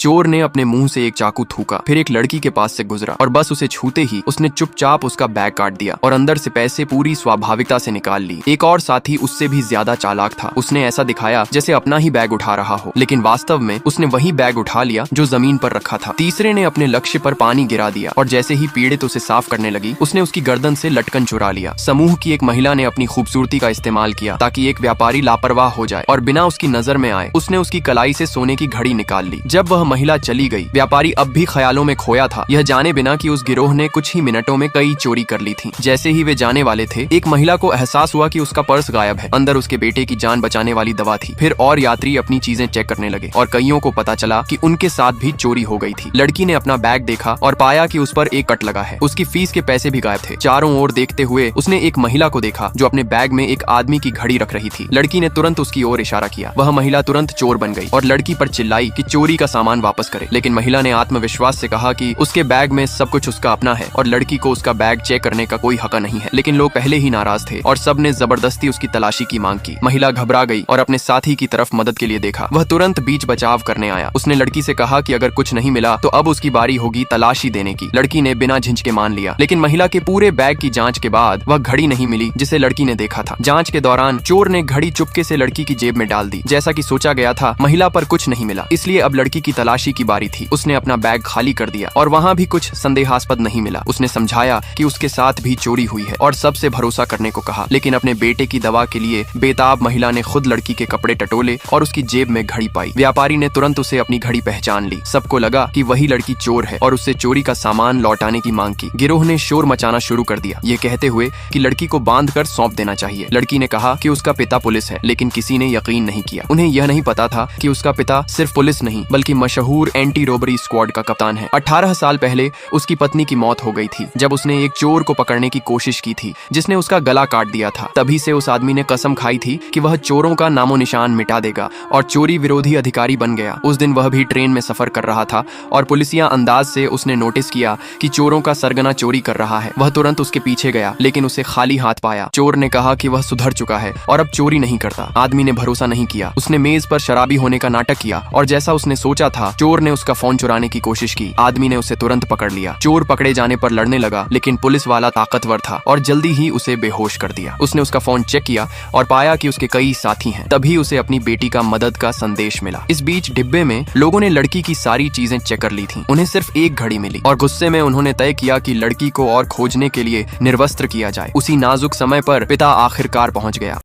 चोर ने अपने मुंह से एक चाकू थूका, फिर एक लड़की के पास से गुजरा और बस उसे छूते ही उसने चुपचाप उसका बैग काट दिया और अंदर से पैसे पूरी स्वाभाविकता से निकाल ली। एक और साथी उससे भी ज्यादा चालाक था। उसने ऐसा दिखाया जैसे अपना ही बैग उठा रहा हो, लेकिन वास्तव में उसने वही बैग उठा लिया जो जमीन पर रखा था। तीसरे ने अपने लक्ष्य पर पानी गिरा दिया और जैसे ही पीड़ित उसे साफ करने लगी, उसने उसकी गर्दन से लटकन चुरा लिया। समूह की एक महिला ने अपनी खूबसूरती का इस्तेमाल किया ताकि एक व्यापारी लापरवाह हो जाए और बिना उसकी नजर में आए उसने उसकी कलाई से सोने की घड़ी निकाल ली। जब वह महिला चली गई, व्यापारी अब भी ख्यालों में खोया था, यह जाने बिना कि उस गिरोह ने कुछ ही मिनटों में कई चोरी कर ली थी। जैसे ही वे जाने वाले थे, एक महिला को एहसास हुआ कि उसका पर्स गायब है। अंदर उसके बेटे की जान बचाने वाली दवा थी। फिर और यात्री अपनी चीजें चेक करने लगे और कईयों को पता चला कि उनके साथ भी चोरी हो गई थी। लड़की ने अपना बैग देखा और पाया कि उस पर एक कट लगा है। उसकी फीस के पैसे भी गायब थे। चारों ओर देखते हुए उसने एक महिला को देखा जो अपने बैग में एक आदमी की घड़ी रख रही थी। लड़की ने तुरंत उसकी ओर इशारा किया। वह महिला तुरंत चोर बन गई और लड़की पर चिल्लाई कि चोरी का सामान वापस करे, लेकिन महिला ने आत्मविश्वास से कहा कि उसके बैग में सब कुछ उसका अपना है और लड़की को उसका बैग चेक करने का कोई हक नहीं है। लेकिन लोग पहले ही नाराज थे और सब ने जबरदस्ती उसकी तलाशी की मांग की। महिला घबरा गई और अपने साथी की तरफ मदद के लिए देखा। वह तुरंत बीच बचाव करने आया। उसने लड़की से कहा कि अगर कुछ नहीं मिला तो अब उसकी बारी होगी तलाशी देने की। लड़की ने बिना झिझके मान लिया, लेकिन महिला के पूरे बैग की जांच के बाद वह घड़ी नहीं मिली जिसे लड़की ने देखा था। जांच के दौरान चोर ने घड़ी चुपके से लड़की की जेब में डाल दी। जैसा कि सोचा गया था, महिला पर कुछ नहीं मिला, इसलिए अब लड़की की तलाशी की बारी थी। उसने अपना बैग खाली कर दिया और वहाँ भी कुछ संदेहास्पद नहीं मिला। उसने समझाया कि उसके साथ भी चोरी हुई है और सबसे भरोसा करने को कहा, लेकिन अपने बेटे की दवा के लिए बेताब महिला ने खुद लड़की के कपड़े टटोले और उसकी जेब में घड़ी पाई। व्यापारी ने तुरंत उसे अपनी घड़ी पहचान ली। सबको लगा कि वही लड़की चोर है और उससे चोरी का सामान लौटाने की मांग की। गिरोह ने शोर मचाना शुरू कर दिया, ये कहते हुए कि लड़की को बांध कर सौंप देना चाहिए। लड़की ने कहा कि उसका पिता पुलिस है, लेकिन किसी ने यकीन नहीं किया। उन्हें यह नहीं पता था कि उसका पिता सिर्फ पुलिस नहीं बल्कि मशहूर एंटी रोबरी स्क्वाड का कप्तान है। 18 साल पहले उसकी पत्नी की मौत हो गई थी जब उसने एक चोर को पकड़ने की कोशिश की थी जिसने उसका गला काट दिया था। तभी से उस आदमी ने कसम खाई थी कि वह चोरों का नामो निशान मिटा देगा और चोरी विरोधी अधिकारी बन गया। उस दिन वह भी ट्रेन में सफर कर रहा था और पुलिसिया अंदाज से उसने नोटिस किया कि चोरों का सरगना चोरी कर रहा है। वह तुरंत उसके पीछे गया, लेकिन उसे खाली हाथ पाया। चोर ने कहा कि वह सुधर चुका है और अब चोरी नहीं करता। आदमी ने भरोसा नहीं किया। उसने मेज पर शराबी होने का नाटक किया और जैसा उसने सोचा था, चोर ने उसका फोन चुराने की कोशिश की। आदमी ने उसे तुरंत पकड़ लिया। चोर पकड़े जाने पर लड़ने लगा, लेकिन पुलिस वाला ताकतवर था और जल्दी ही उसे बेहोश कर दिया। उसने उसका फोन चेक किया और पाया कि उसके कई साथी हैं। तभी उसे अपनी बेटी का मदद का संदेश मिला। इस बीच डिब्बे में लोगों ने लड़की की सारी चीजें चेक कर ली थी। उन्हें सिर्फ एक घड़ी मिली और गुस्से में उन्होंने तय किया कि लड़की को और खोजने के लिए निर्वस्त्र किया जाए। उसी नाजुक समय पर पिता आखिरकार पहुंच गया।